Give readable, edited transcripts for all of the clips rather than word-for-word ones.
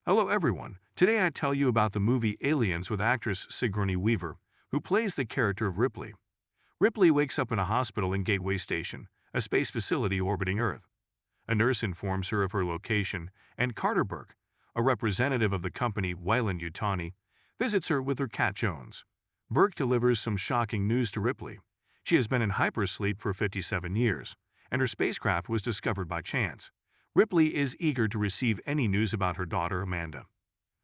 Hello everyone. Today I tell you about the movie Aliens with actress Sigourney Weaver, who plays the character of Ripley. Ripley wakes up in a hospital in Gateway Station, a space facility orbiting Earth. A nurse informs her of her location, and Carter Burke, a representative of the company Weyland-Yutani, visits her with her cat Jones. Burke delivers some shocking news to Ripley. She has been in hypersleep for 57 years, and her spacecraft was discovered by chance. Ripley is eager to receive any news about her daughter Amanda.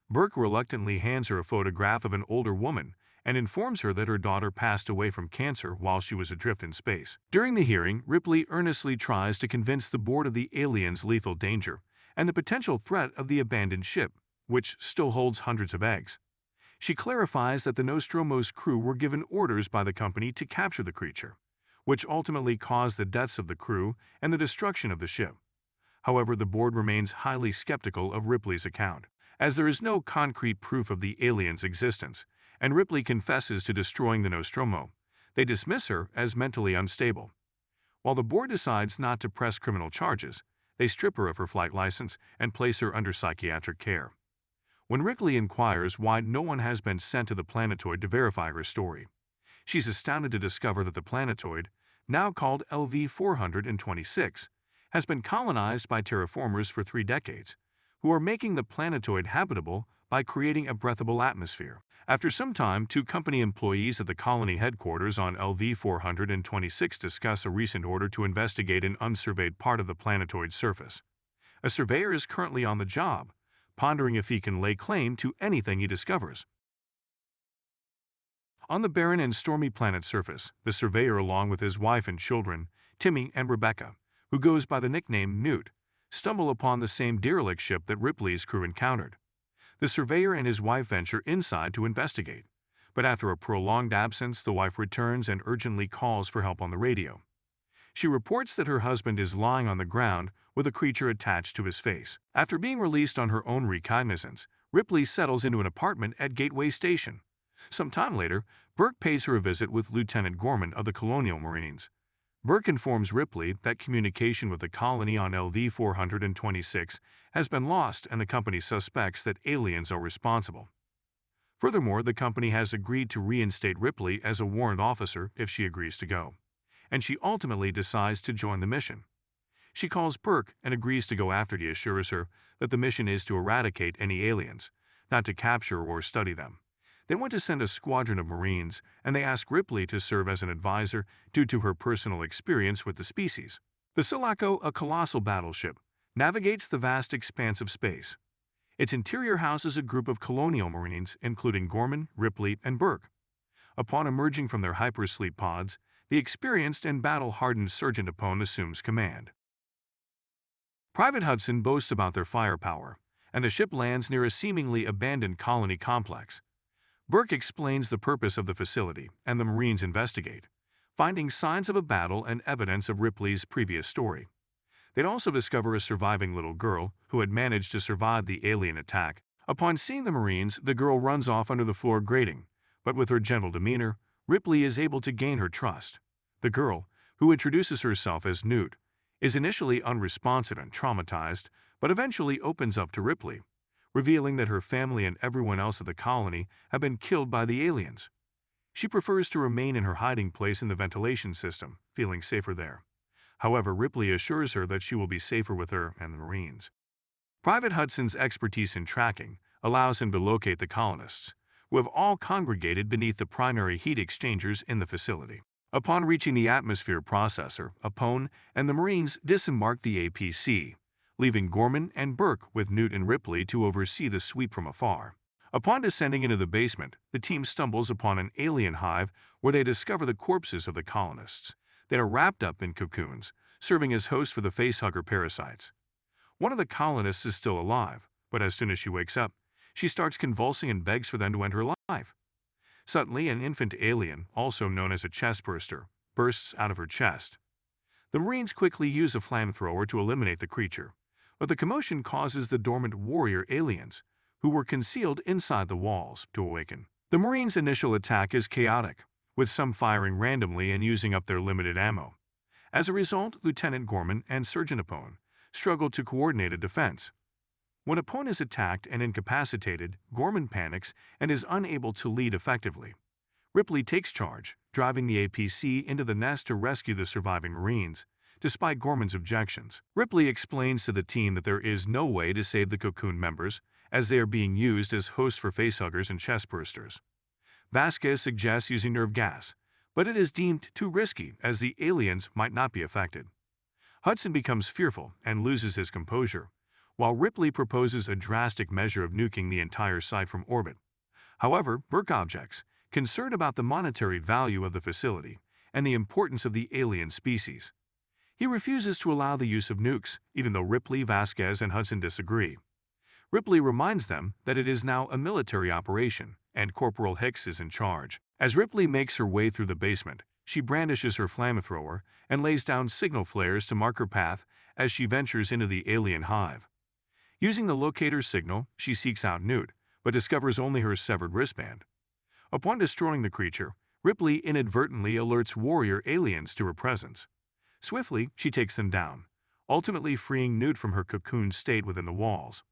Burke reluctantly hands her a photograph of an older woman and informs her that her daughter passed away from cancer while she was adrift in space. During the hearing, Ripley earnestly tries to convince the board of the aliens' lethal danger and the potential threat of the abandoned ship, which still holds hundreds of eggs. She clarifies that the Nostromo's crew were given orders by the company to capture the creature, which ultimately caused the deaths of the crew and the destruction of the ship. However, the board remains highly skeptical of Ripley's account, as there is no concrete proof of the aliens' existence, and Ripley confesses to destroying the Nostromo. They dismiss her as mentally unstable. While the board decides not to press criminal charges, they strip her of her flight license and place her under psychiatric care. When Ripley inquires why no one has been sent to the planetoid to verify her story, she's astounded to discover that the planetoid, now called LV-426, has been colonized by terraformers for 3 decades, who are making the planetoid habitable by creating a breathable atmosphere. After some time, 2 company employees at the colony headquarters on LV-426 discuss a recent order to investigate an unsurveyed part of the planetoid's surface. A surveyor is currently on the job, pondering if he can lay claim to anything he discovers. On the barren and stormy planet's surface, the surveyor, along with his wife and children, Timmy and Rebecca, who goes by the nickname Newt, stumble upon the same derelict ship that Ripley's crew encountered. The surveyor and his wife venture inside to investigate, but after a prolonged absence, the wife returns and urgently calls for help on the radio. She reports that her husband is lying on the ground with a creature attached to his face. After being released on her own recognizance, Ripley settles into an apartment at Gateway Station. Some time later, Burke pays her a visit with Lieutenant Gorman of the Colonial Marines. Burke informs Ripley that communication with the colony on LV-426 has been lost and the company suspects that aliens are responsible. Furthermore, the company has agreed to reinstate Ripley as a warrant officer if she agrees to go, and she ultimately decides to join the mission. She calls Burke and agrees to go after he assures her that the mission is to eradicate any aliens, not to capture or study them. They want to send a squadron of Marines, and they ask Ripley to serve as an advisor due to her personal experience with the species. The Sulaco, a colossal battleship, navigates the vast expanse of space. Its interior houses a group of Colonial Marines, including Gorman, Ripley, and Burke. Upon emerging from their hypersleep pods, the experienced and battle-hardened Sergeant Apone assumes command. Private Hudson boasts about their firepower, and the ship lands near a seemingly abandoned colony complex. Burke explains the purpose of the facility, and the Marines investigate, finding signs of a battle and evidence of Ripley's previous story. They'd also discover a surviving little girl who had managed to survive the alien attack. Upon seeing the Marines, the girl runs off under the floor grating, but with her gentle demeanor, Ripley is able to gain her trust. The girl, who introduces herself as Newt, is initially unresponsive and traumatized, but eventually opens up to Ripley, revealing that her family and everyone else at the colony have been killed by the aliens. She prefers to remain in her hiding place in the ventilation system, feeling safer there. However, Ripley assures her that she will be safer with her and the Marines. Private Hudson's expertise in tracking allows him to locate the colonists, who have all congregated beneath the primary heat exchangers in the facility. Upon reaching the atmosphere processor, Apone and the Marines disembark the APC, leaving Gorman and Burke with Newt and Ripley to oversee the sweep from afar. Upon descending into the basement, the team stumbles upon an alien hive where they discover the corpses of the colonists. They are wrapped up in cocoons, serving as hosts for the facehugger parasites. One of the colonists is still alive, but as soon as she wakes up, she starts convulsing and begs for them to end her life. Suddenly, an infant alien, also known as a chestburster, bursts out of her chest. The Marines quickly use a flamethrower to eliminate the creature, but the commotion causes the dormant warrior aliens, who were concealed inside the walls, to awaken. The Marines' initial attack is chaotic, with some firing randomly and using up their limited ammo. As a result, Lieutenant Gorman and Sergeant Apone struggle to coordinate a defense. When a pawn is attacked and incapacitated, Gorman panics and is unable to lead effectively. Ripley takes charge, driving the APC into the nest to rescue the surviving Marines, despite Gorman's objections. Ripley explains to the team that there is no way to save the Cocoon members, as they are being used as hosts for facehuggers and chestbursters. Vasquez suggests using nerve gas, but it is deemed too risky as the aliens might not be affected. Hudson becomes fearful and loses his composure, while Ripley proposes a drastic measure of nuking the entire site from orbit. However, Burke objects, concerned about the monetary value of the facility and the importance of the alien species. He refuses to allow the use of nukes, even though Ripley, Vasquez, and Hudson disagree. Ripley reminds them that it is now a military operation, and Corporal Hicks is in charge. As Ripley makes her way through the basement, she brandishes her flamethrower and lays down signal flares to mark her path as she ventures into the alien hive. Using the locator signal, she seeks out Newt, but discovers only her severed wristband. Upon destroying the creature, Ripley inadvertently alerts warrior aliens to her presence. Swiftly, she takes them down, ultimately freeing Newt from her cocoon state within the walls.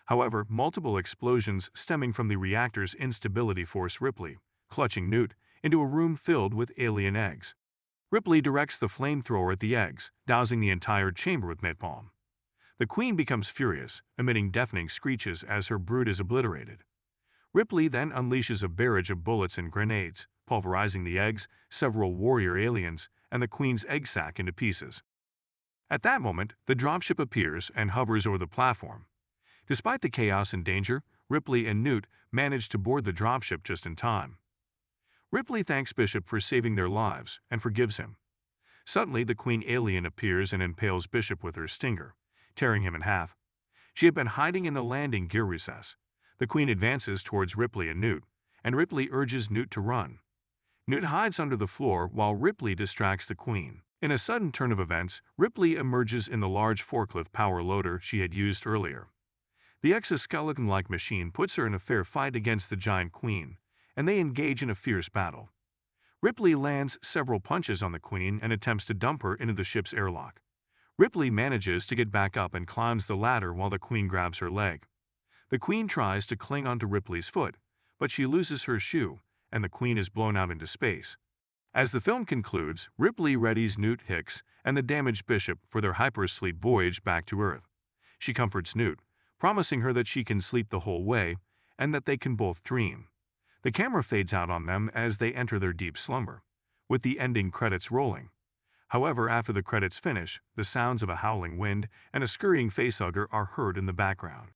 However, multiple explosions stemming from the reactor's instability force Ripley, clutching Newt, into a room filled with alien eggs. Ripley directs the flamethrower at the eggs, dousing the entire chamber with napalm. The Queen becomes furious, emitting deafening screeches as her brood is obliterated. Ripley then unleashes a barrage of bullets and grenades, pulverizing the eggs, several warrior aliens, and the Queen's egg sac into pieces. At that moment, the dropship appears and hovers over the platform. Despite the chaos and danger, Ripley and Newt manage to board the dropship just in time. Ripley thanks Bishop for saving their lives and forgives him. Suddenly, the Queen alien appears and impales Bishop with her stinger, tearing him in half. She had been hiding in the landing gear recess. The Queen advances towards Ripley and Ripley urges Newt to run. Newt hides under the floor while Ripley distracts the Queen. In a sudden turn of events, Ripley emerges in the large forklift power loader she had used earlier. The exoskeleton-like machine puts her in a fair fight against the giant Queen, and they engage in a fierce battle. Ripley lands several punches on the Queen and attempts to dump her into the ship's airlock. Ripley manages to get back up and climbs the ladder while the Queen grabs her leg. The Queen tries to cling onto Ripley's foot, but she loses her shoe, and the Queen is blown out into space. As the film concludes, Ripley readies Newt, Hicks, and the damaged Bishop for their hypersleep voyage back to Earth. She comforts Newt, promising her that she can sleep the whole way and that they can both dream. The camera fades out on them as they enter their deep slumber, with the ending credits rolling. However, after the credits finish, the sounds of a howling wind and a scurrying facehugger are heard in the background.